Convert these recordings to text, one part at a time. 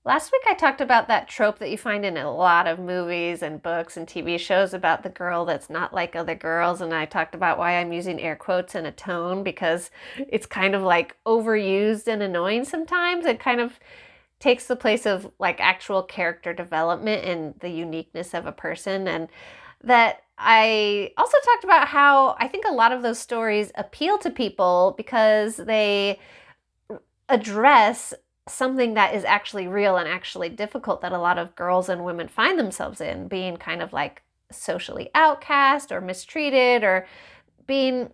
Last week I talked about that trope that you find in a lot of movies and books and TV shows about the girl that's not like other girls. And I talked about why I'm using air quotes and a tone because it's kind of like overused and annoying sometimes. It kind of takes the place of like actual character development and the uniqueness of a person. And that I also talked about how I think a lot of those stories appeal to people because they address something that is actually real and actually difficult that a lot of girls and women find themselves in, being kind of like socially outcast or mistreated or being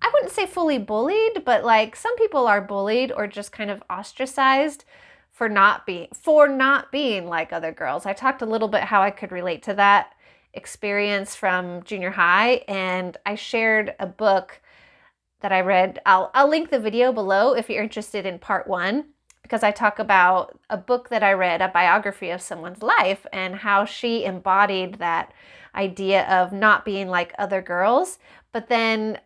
I wouldn't say fully bullied, but like some people are bullied or just kind of ostracized for not being like other girls. I talked a little bit how I could relate to that experience from junior high, and I shared a book that I read. I'll link the video below if you're interested in part one, because I talk about a book that I read, a biography of someone's life, and how she embodied that idea of not being like other girls, but then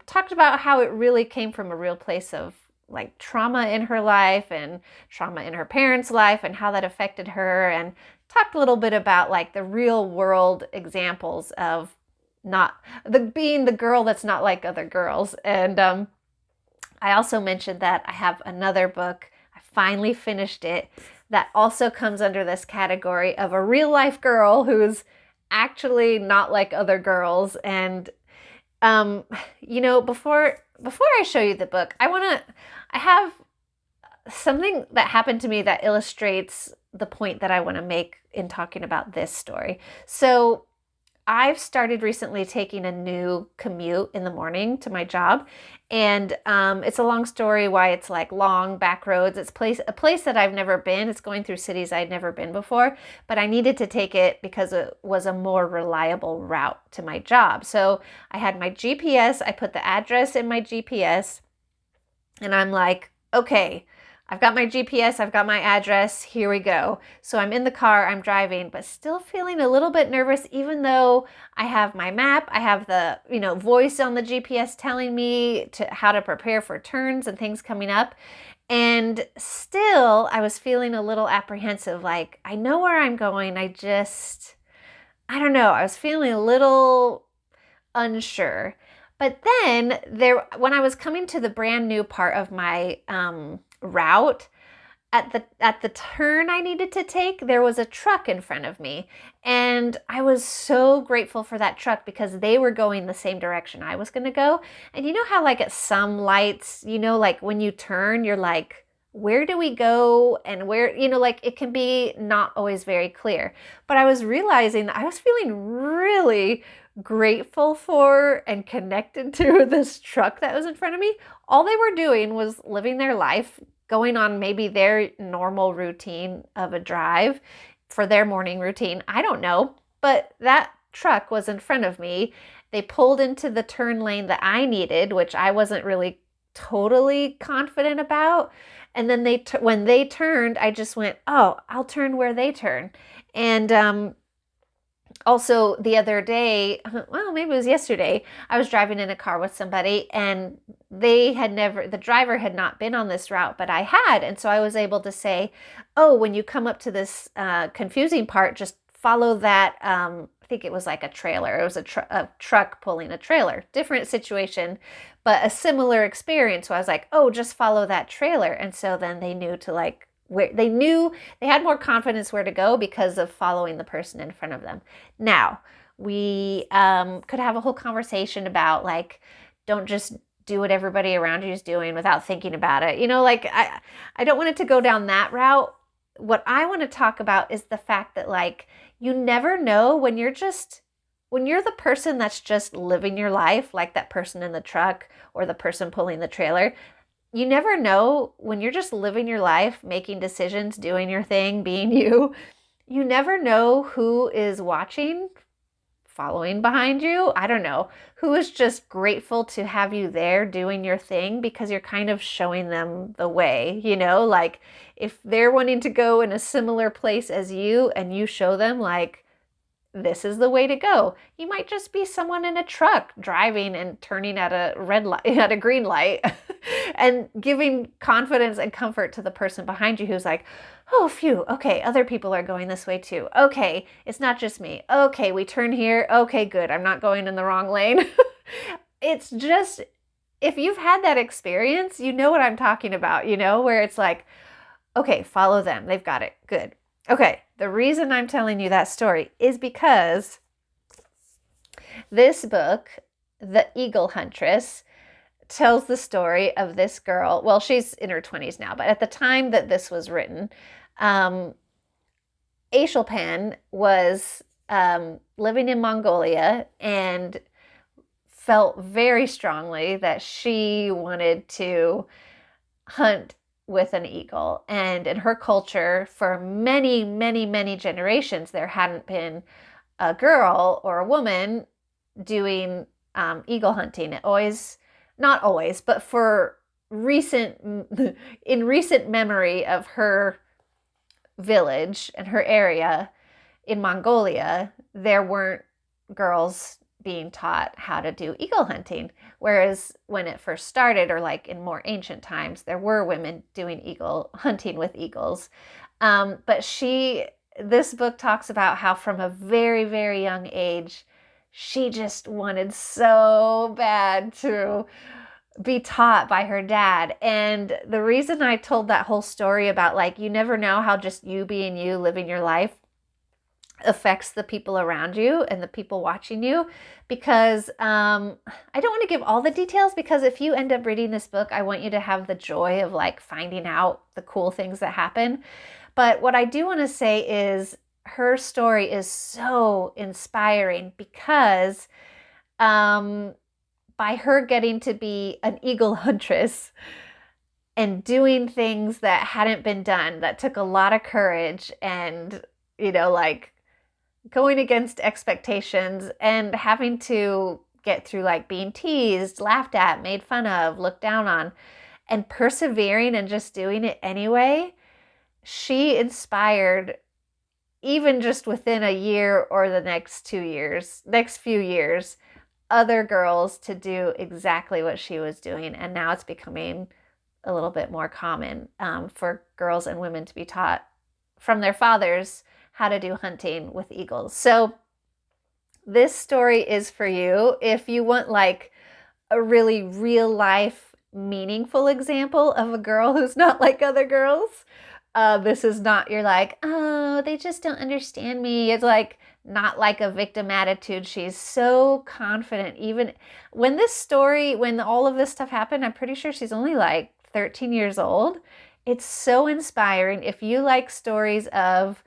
talked about how it really came from a real place of like trauma in her life and trauma in her parents' life and how that affected her, and talked a little bit about like the real world examples of not being the girl that's not like other girls. And I also mentioned that I have another book. I finally finished it that also comes under this category of a real life girl who's actually not like other girls. And um, before I show you the book, I have something that happened to me that illustrates the point that I want to make in talking about this story. So I've started recently taking a new commute in the morning to my job, and it's a long story why it's like long back roads. It's a place that I've never been. It's going through cities I'd never been before, but I needed to take it because it was a more reliable route to my job. So I had my GPS. I put the address in my GPS, and I'm like, okay, I've got my GPS, I've got my address, here we go. So I'm in the car, I'm driving, but still feeling a little bit nervous, even though I have my map, I have the, voice on the GPS telling me how to prepare for turns and things coming up. And still, I was feeling a little apprehensive, like, I know where I'm going, I don't know, I was feeling a little unsure. But then when I was coming to the brand new part of my route, at the turn I needed to take, there was a truck in front of me. And I was so grateful for that truck because they were going the same direction I was going to go. And you know how like at some lights, like when you turn, you're like, where do we go? And where, like it can be not always very clear. But I was realizing that I was feeling really grateful for and connected to this truck that was in front of me. All they were doing was living their life, going on maybe their normal routine of a drive for their morning routine. I don't know, but that truck was in front of me. They pulled into the turn lane that I needed, which I wasn't really totally confident about. And then when they turned, I just went, "Oh, I'll turn where they turn." And also the other day, well, maybe it was yesterday, I was driving in a car with somebody, and the driver had not been on this route, but I had. And so I was able to say, oh, when you come up to this confusing part, just follow that. I think it was like a trailer. It was a truck pulling a trailer. Different situation, but a similar experience. So I was like, oh, just follow that trailer. And so then they knew to like, where they had more confidence where to go because of following the person in front of them. Now, we could have a whole conversation about like, don't just do what everybody around you is doing without thinking about it. Like I don't want it to go down that route. What I want to talk about is the fact that like, you never know when you're the person that's just living your life, like that person in the truck or the person pulling the trailer. You never know when you're just living your life, making decisions, doing your thing, being you. You never know who is watching, following behind you. I don't know. Who is just grateful to have you there doing your thing because you're kind of showing them the way, like if they're wanting to go in a similar place as you and you show them like, this is the way to go. You might just be someone in a truck driving and turning at a red light, at a green light, and giving confidence and comfort to the person behind you who's like, oh, phew, okay, other people are going this way too. Okay, it's not just me. Okay, we turn here. Okay, good. I'm not going in the wrong lane. It's just, if you've had that experience, you know what I'm talking about, where it's like, okay, follow them. They've got it. Good. Okay, the reason I'm telling you that story is because this book, The Eagle Huntress, tells the story of this girl. Well, she's in her 20s now, but at the time that this was written, Aeschylpan was living in Mongolia and felt very strongly that she wanted to hunt with an eagle. And in her culture, for many, many, many generations, there hadn't been a girl or a woman doing eagle hunting. Not always, but for in recent memory of her village and her area in Mongolia, there weren't girls being taught how to do eagle hunting. Whereas when it first started, or like in more ancient times, there were women doing eagle hunting with eagles. But this book talks about how from a very, very young age, she just wanted so bad to be taught by her dad. And the reason I told that whole story about like, you never know how just you being you, living your life, affects the people around you and the people watching you, because I don't want to give all the details, because if you end up reading this book, I want you to have the joy of like finding out the cool things that happen. But what I do want to say is her story is so inspiring because by her getting to be an eagle huntress and doing things that hadn't been done, that took a lot of courage and, like going against expectations and having to get through like being teased, laughed at, made fun of, looked down on, and persevering and just doing it anyway, she inspired, even just within a year or the next few years, other girls to do exactly what she was doing. And now it's becoming a little bit more common for girls and women to be taught from their fathers how to do hunting with eagles. So this story is for you if you want like a really real life, meaningful example of a girl who's not like other girls. This is not, you're like, oh, they just don't understand me. It's like not like a victim attitude. She's so confident. Even when all of this stuff happened, I'm pretty sure she's only like 13 years old. It's so inspiring. If you like stories of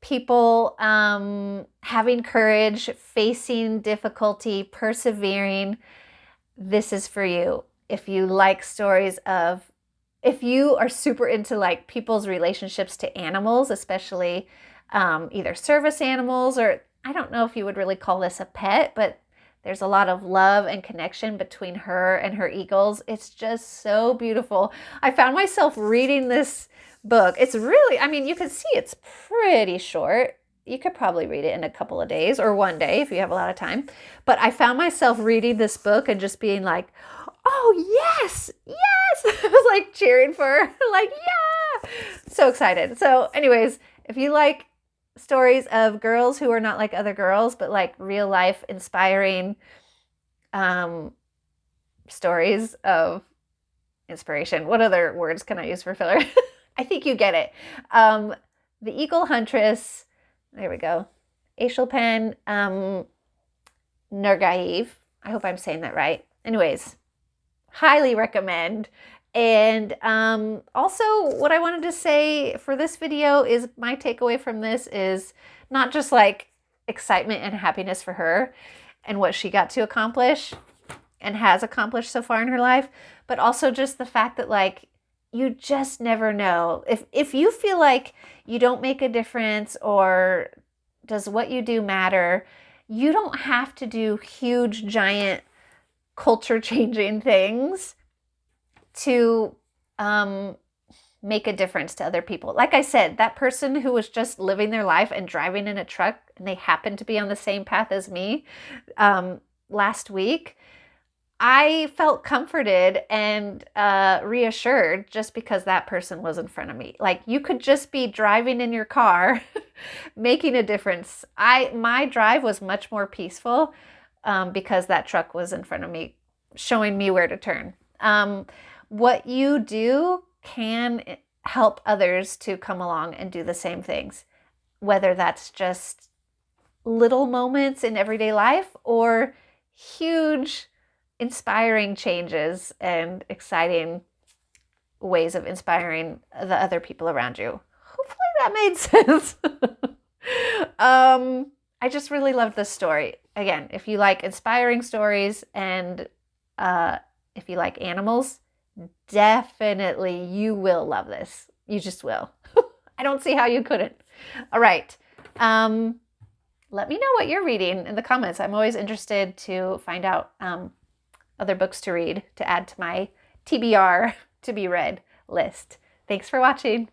people having courage, facing difficulty, persevering, this is for you. If you like stories if you are super into like people's relationships to animals, especially either service animals, or I don't know if you would really call this a pet, but there's a lot of love and connection between her and her eagles. It's just so beautiful. I found myself reading this book. It's really, you can see it's pretty short. You could probably read it in a couple of days or one day if you have a lot of time. But I found myself reading this book and just being like, oh, yes, yes. I was like cheering for her, like, yeah. So excited. So anyways, if you like stories of girls who are not like other girls, but like real life inspiring stories of inspiration. What other words can I use for filler? I think you get it. The Eagle Huntress, there we go. Aeschylpan Nurgaev. I hope I'm saying that right. Anyways, highly recommend. And also what I wanted to say for this video is my takeaway from this is not just like excitement and happiness for her and what she got to accomplish and has accomplished so far in her life, but also just the fact that like, you just never know. If you feel like you don't make a difference, or does what you do matter, you don't have to do huge, giant, culture-changing things to make a difference to other people. Like I said, that person who was just living their life and driving in a truck and they happened to be on the same path as me last week, I felt comforted and reassured just because that person was in front of me. Like, you could just be driving in your car, making a difference. My drive was much more peaceful because that truck was in front of me, showing me where to turn. What you do can help others to come along and do the same things, whether that's just little moments in everyday life or huge inspiring changes and exciting ways of inspiring the other people around you. Hopefully that made sense. I just really loved this story. Again, if you like inspiring stories and if you like animals, definitely you will love this. You just will. I don't see how you couldn't. All right. Let me know what you're reading in the comments. I'm always interested to find out other books to read to add to my TBR to be read list. Thanks for watching.